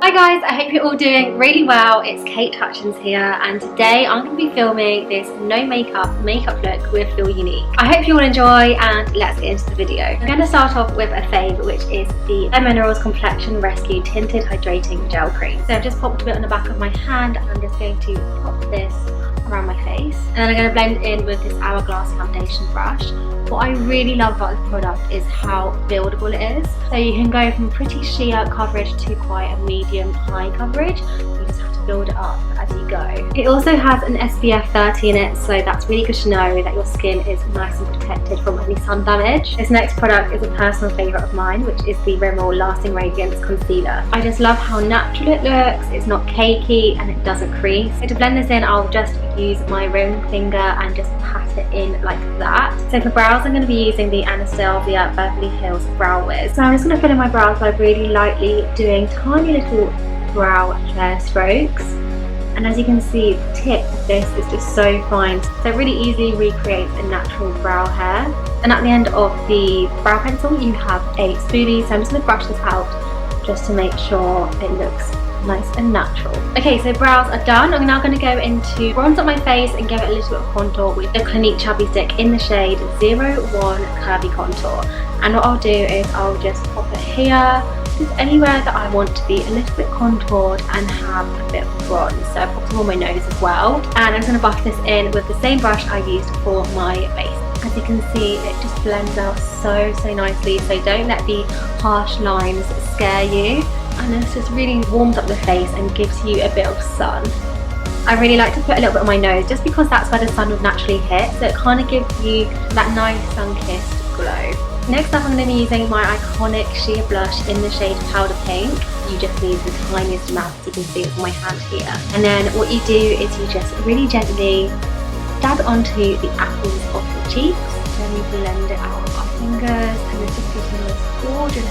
Hi guys, I hope you're all doing really well. It's Kate Hutchins here, and today I'm going to be filming this no makeup look with Feelunique. I hope you will enjoy, and let's get into the video. I'm going to start off with a fave, which is the bareMinerals Complexion Rescue Tinted Hydrating Gel Cream. So I've just popped a bit on the back of my hand, and I'm just going to pop this around my face, and then I'm going to blend in with this Hourglass Foundation Brush. What I really love about this product is how buildable it is. So you can go from pretty sheer coverage to quite a medium high coverage. You just have to build it up as you go. It also has an SPF 30 in it, so that's really good to know that your skin is nice and protected from any sun damage. This next product is a personal favourite of mine, which is the Rimmel Lasting Radiance Concealer. I just love how natural it looks, it's not cakey and it doesn't crease. So to blend this in, I'll just use my ring finger and just pat it in like that. So for brows, I'm going to be using the Anastasia Beverly Hills Brow Wiz. So I'm just going to fill in my brows by really lightly doing tiny little brow hair strokes. And as you can see, the tip of this is just so fine. So it really easily recreates a natural brow hair. And at the end of the brow pencil, you have a spoolie. So I'm just going to brush this out just to make sure it looks nice and natural. Okay, so brows are done. I'm now going to go into bronze up my face and give it a little bit of contour with the Clinique Chubby stick in the shade 01 Curvy Contour. And what I'll do is I'll just pop it here, just anywhere that I want to be a little bit contoured and have a bit of bronze. So I popped them on my nose as well. And I'm going to buff this in with the same brush I used for my base. As you can see, it just blends out so nicely, so don't let the harsh lines scare you. And this just really warms up the face and gives you a bit of sun. I really like to put a little bit on my nose just because that's where the sun would naturally hit, so it kind of gives you that nice sun-kissed glow. Next up, I'm going to be using my iconic sheer blush in the shade Powder Pink. You just need the tiniest amount, as you can see on my hand here. And then what you do is you just really gently dab it onto the apples of your cheeks. Then you blend it out with our fingers, and it just gives you this gorgeous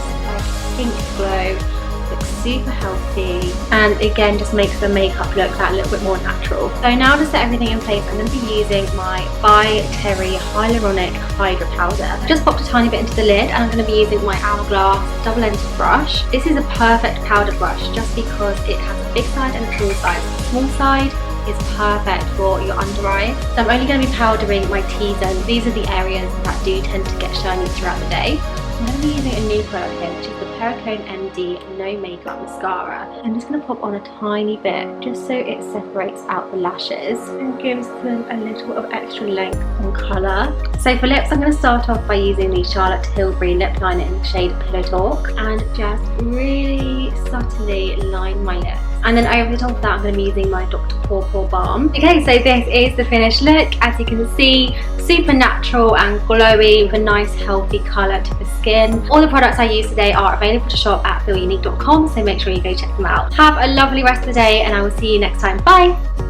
pink glow. Looks super healthy, and again just makes the makeup look that little bit more natural. So now to set everything in place, I'm going to be using my by Terry Hyaluronic Hydra powder. Just popped a tiny bit into the lid, and I'm going to be using my Hourglass double-ended brush. This is a perfect powder brush just because it has a big side and a small side. The small side is perfect for your under eye. So I'm only going to be powdering my T-zone. These are the areas that do tend to get shiny throughout the day. I'm going to be using a new product here, which is the Perricone MD No Makeup Mascara. I'm just going to pop on a tiny bit just so it separates out the lashes and gives them a little of extra length and colour. So for lips, I'm going to start off by using the Charlotte Tilbury lip liner in the shade Pillow Talk and just really subtly line my lips. And then over the top of that, I'm going to be using my Dr. PawPaw Balm. Okay, so this is the finished look. As you can see, super natural and glowy with a nice healthy colour to the skin. All the products I use today are available to shop at feelunique.com, so make sure you go check them out. Have a lovely rest of the day, and I will see you next time. Bye!